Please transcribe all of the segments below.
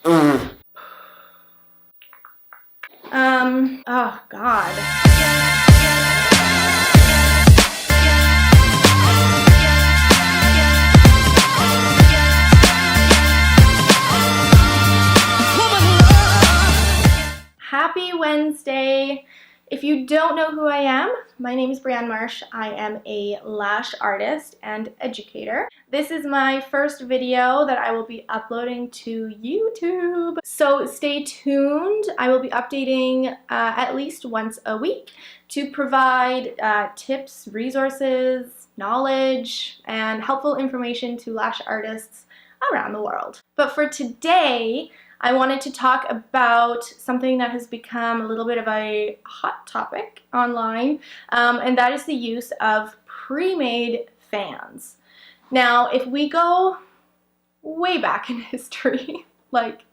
Oh God. Happy Wednesday. If you don't know who I am, my name is Brianne Marsh. I am a lash artist and educator. This is my first video that I will be uploading to YouTube. So stay tuned. I will be updating at least once a week to provide tips, resources, knowledge, and helpful information to lash artists around the world. But for today, I wanted to talk about something that has become a little bit of a hot topic online, and that is the use of pre-made fans. Now, if we go way back in history, like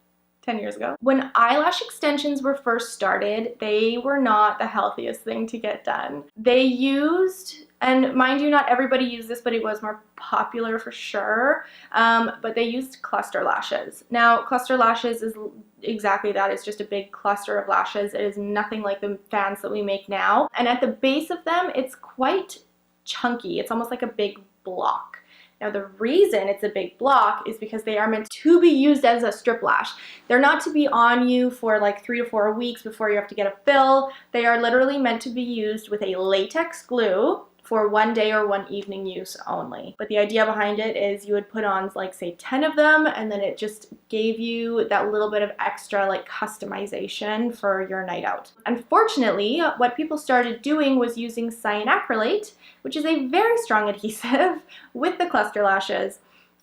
10 years ago, when eyelash extensions were first started, they were not the healthiest thing to get done. They used, and mind you, not everybody used this, but it was more popular for sure, but they used cluster lashes. Now, cluster lashes is exactly that. It's just a big cluster of lashes. It is nothing like the fans that we make now. And at the base of them, it's quite chunky. It's almost like a big block. Now, the reason it's a big block is because they are meant to be used as a strip lash. They're not to be on you for like 3 to 4 weeks before you have to get a fill. They are literally meant to be used with a latex glue for one day or one evening use only. But the idea behind it is you would put on like say 10 of them, and then it just gave you that little bit of extra like customization for your night out. Unfortunately, what people started doing was using cyanacrylate, which is a very strong adhesive, with the cluster lashes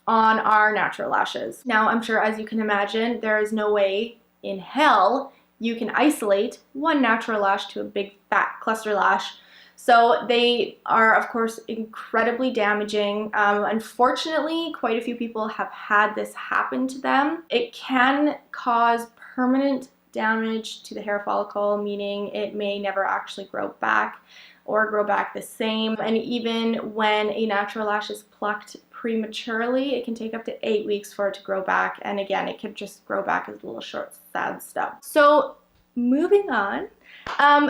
on our natural lashes. Now, I'm sure, as you can imagine, there is no way in hell you can isolate one natural lash to a big fat cluster lash. So they are, of course, incredibly damaging. Unfortunately, quite a few people have had this happen to them. It can cause permanent damage to the hair follicle, meaning it may never actually grow back or grow back the same. And even when a natural lash is plucked prematurely, it can take up to 8 weeks for it to grow back. And again, it can just grow back as a little short, sad stub. So moving on.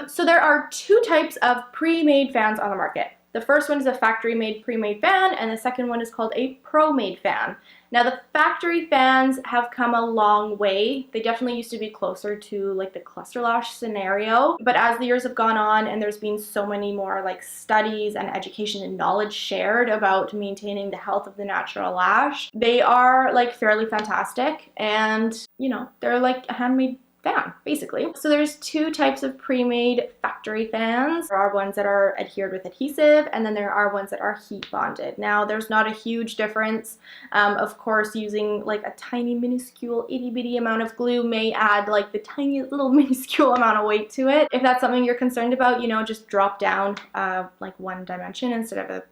So there are 2 types of pre-made fans on the market. The first one is a factory-made pre-made fan, and the second one is called a pro-made fan. Now, the factory fans have come a long way. They definitely used to be closer to like the cluster lash scenario, but as the years have gone on and there's been so many more like studies and education and knowledge shared about maintaining the health of the natural lash, they are like fairly fantastic, and you know, they're like a handmade fan, basically. So there's 2 types of pre-made factory fans. There are ones that are adhered with adhesive, and then there are ones that are heat bonded. Now, there's not a huge difference. Of course, using like a tiny minuscule itty bitty amount of glue may add like the tiniest little minuscule amount of weight to it. If that's something you're concerned about, you know, just drop down like 1 dimension instead of a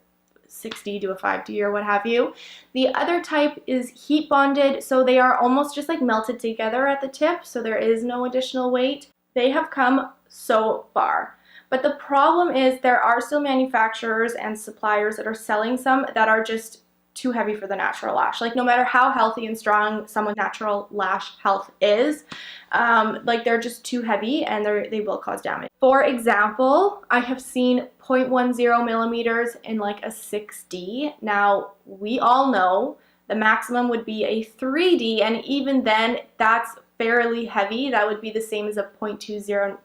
6D to a 5D or what have you. The other type is heat bonded, so they are almost just like melted together at the tip, so there is no additional weight. They have come so far, but the problem is there are still manufacturers and suppliers that are selling some that are just too heavy for the natural lash. Like, no matter how healthy and strong someone's natural lash health is, like they're just too heavy and they will cause damage. For example, I have seen 0.10 millimeters in like a 6D. Now, we all know the maximum would be a 3D, and even then, that's fairly heavy. That would be the same as a 0.20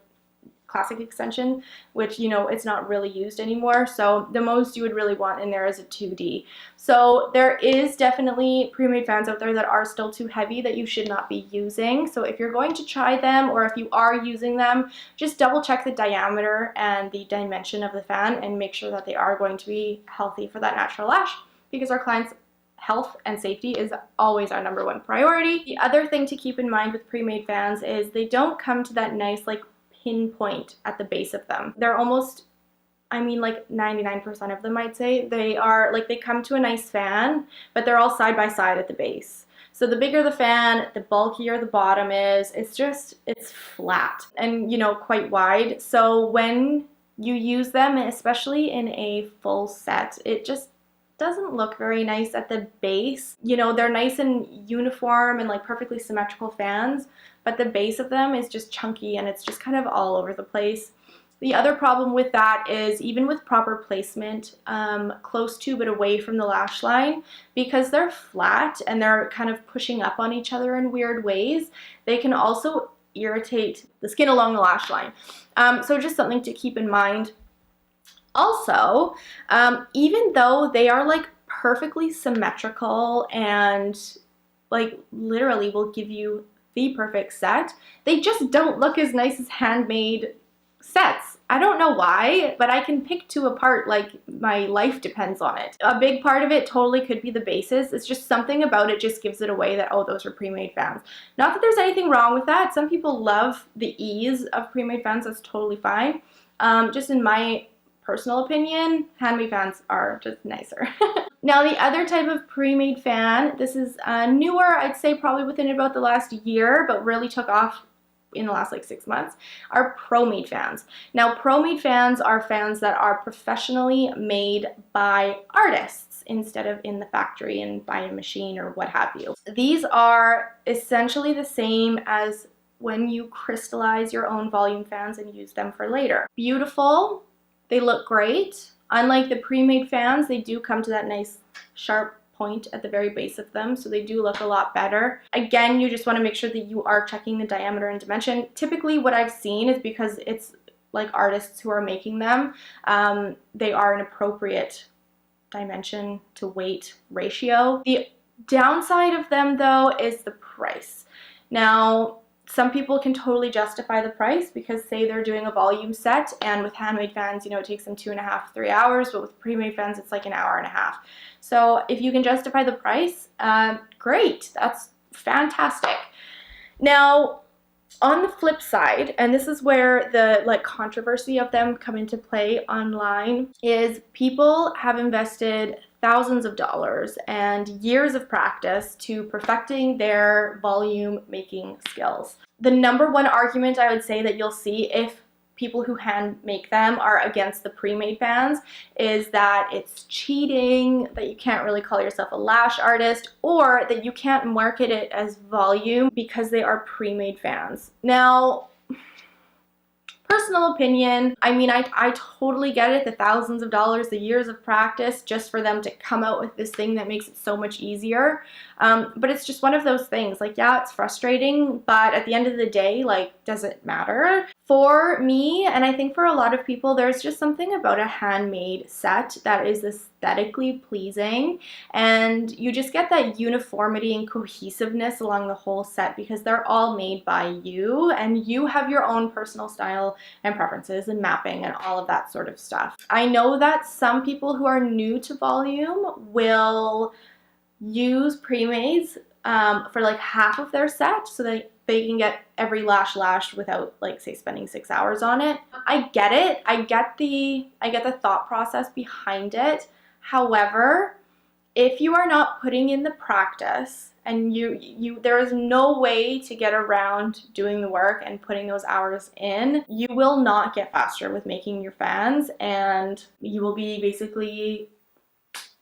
classic extension, which, you know, it's not really used anymore. So the most you would really want in there is a 2D. So there is definitely pre-made fans out there that are still too heavy that you should not be using. So if you're going to try them, or if you are using them, just double check the diameter and the dimension of the fan and make sure that they are going to be healthy for that natural lash, because our clients' health and safety is always our #1 priority. The other thing to keep in mind with pre-made fans is they don't come to that nice like pinpoint at the base of them. They're almost, I mean, like 99% of them, I'd say, they are like, they come to a nice fan, but they're all side by side at the base. So the bigger the fan, the bulkier the bottom is. It's flat and, you know, quite wide. So when you use them, especially in a full set, it just doesn't look very nice at the base. You know, they're nice and uniform and like perfectly symmetrical fans, but the base of them is just chunky and it's just kind of all over the place. The other problem with that is even with proper placement, close to but away from the lash line, because they're flat and they're kind of pushing up on each other in weird ways, they can also irritate the skin along the lash line. So just something to keep in mind. Also, even though they are like perfectly symmetrical and like literally will give you the perfect set, they just don't look as nice as handmade sets. I don't know why, but I can pick two apart like my life depends on it. A big part of it totally could be the bases. It's just something about it just gives it away that, oh, those are pre-made fans. Not that there's anything wrong with that. Some people love the ease of pre-made fans. That's totally fine. Just in my personal opinion, handmade fans are just nicer. Now the other type of pre-made fan, this is newer, I'd say probably within about the last year, but really took off in the last like 6 months, are Promade fans. Now Promade fans are fans that are professionally made by artists instead of in the factory and by a machine or what have you. These are essentially the same as when you crystallize your own volume fans and use them for later. Beautiful, they look great. Unlike the pre-made fans, they do come to that nice sharp point at the very base of them, so they do look a lot better. Again, you just want to make sure that you are checking the diameter and dimension. Typically what I've seen is because it's like artists who are making them, they are an appropriate dimension to weight ratio. The downside of them though is the price. Now some people can totally justify the price because say they're doing a volume set, and with handmade fans, you know, it takes them 2.5 to 3 hours, but with pre-made fans it's like an hour and a half. So if you can justify the price, great, that's fantastic. Now on the flip side, and this is where the like controversy of them come into play online, is people have invested thousands of dollars and years of practice to perfecting their volume making skills. The number one argument I would say that you'll see if people who hand make them are against the pre-made fans is that it's cheating, that you can't really call yourself a lash artist, or that you can't market it as volume because they are pre-made fans. Now, personal opinion, I mean, I totally get it, the thousands of dollars, the years of practice just for them to come out with this thing that makes it so much easier. But it's just one of those things, like, yeah, it's frustrating, but at the end of the day, like, does it matter? For me, and I think for a lot of people, there's just something about a handmade set that is aesthetically pleasing, and you just get that uniformity and cohesiveness along the whole set because they're all made by you, and you have your own personal style and preferences and mapping and all of that sort of stuff. I know that some people who are new to volume will use pre-mades for like half of their set so that they can get every lash lashed without, like, say, spending 6 hours on it. I get it. I get the thought process behind it. However, if you are not putting in the practice and there is no way to get around doing the work and putting those hours in, you will not get faster with making your fans, and you will be basically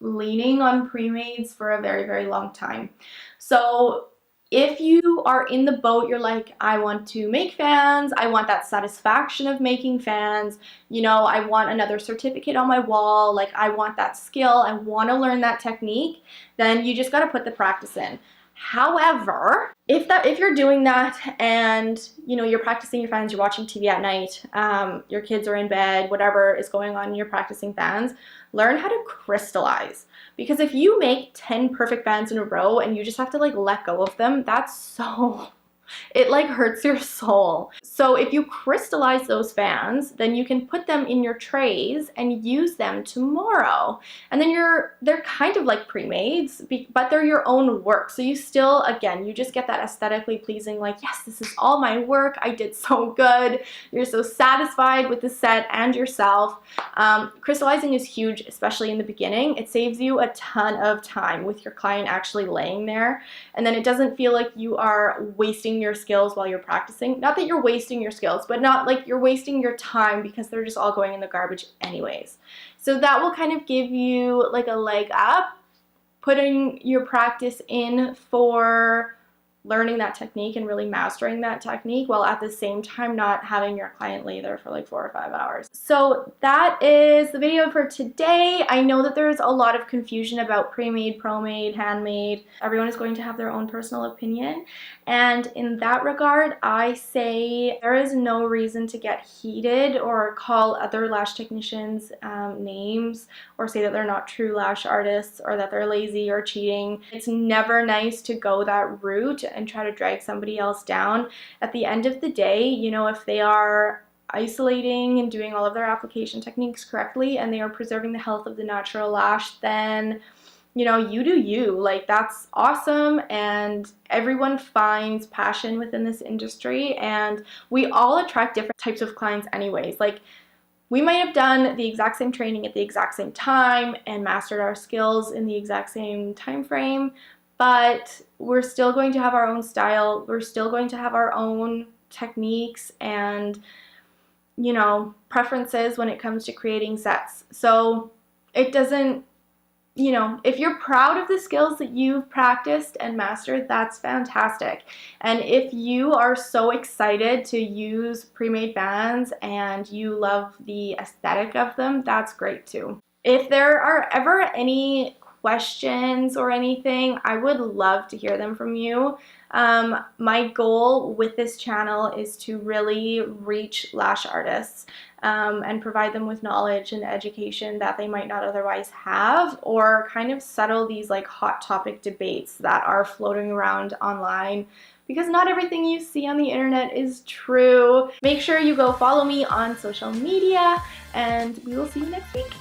leaning on pre-mades for a very, very long time. So if you are in the boat, you're like, I want to make fans, I want that satisfaction of making fans, you know, I want another certificate on my wall, like I want that skill, I want to learn that technique, then you just got to put the practice in. However, if you're doing that and, you know, you're practicing your fans, you're watching TV at night, your kids are in bed, whatever is going on and you're practicing fans, learn how to crystallize. Because if you make 10 perfect fans in a row and you just have to like let go of them, that's so, it like hurts your soul. So if you crystallize those fans, then you can put them in your trays and use them tomorrow. And then they're kind of like pre-mades, but they're your own work. So you still, again, you just get that aesthetically pleasing, like, yes, this is all my work, I did so good. You're so satisfied with the set and yourself. Crystallizing is huge, especially in the beginning. It saves you a ton of time with your client actually laying there. And then it doesn't feel like you are wasting wasting your skills while you're practicing. Not that you're wasting your skills, but not like you're wasting your time because they're just all going in the garbage anyways. So that will kind of give you like a leg up, putting your practice in for learning that technique and really mastering that technique, while at the same time not having your client lay there for like 4 or 5 hours. So that is the video for today. I know that there's a lot of confusion about pre-made, promade, handmade. Everyone is going to have their own personal opinion, and in that regard, I say there is no reason to get heated or call other lash technicians names, or say that they're not true lash artists, or that they're lazy or cheating. It's never nice to go that route and try to drag somebody else down. At the end of the day, you know, if they are isolating and doing all of their application techniques correctly and they are preserving the health of the natural lash, then, you know, you do you. Like, that's awesome, and everyone finds passion within this industry, and we all attract different types of clients anyways. Like, we might have done the exact same training at the exact same time and mastered our skills in the exact same time frame, but we're still going to have our own style. We're still going to have our own techniques and, you know, preferences when it comes to creating sets. So it doesn't, you know, if you're proud of the skills that you've practiced and mastered, that's fantastic. And if you are so excited to use pre-made fans and you love the aesthetic of them, that's great too. If there are ever any questions or anything, I would love to hear them from you. My goal with this channel is to really reach lash artists and provide them with knowledge and education that they might not otherwise have, or kind of settle these like hot topic debates that are floating around online, because not everything you see on the internet is true. Make sure you go follow me on social media, and we will see you next week.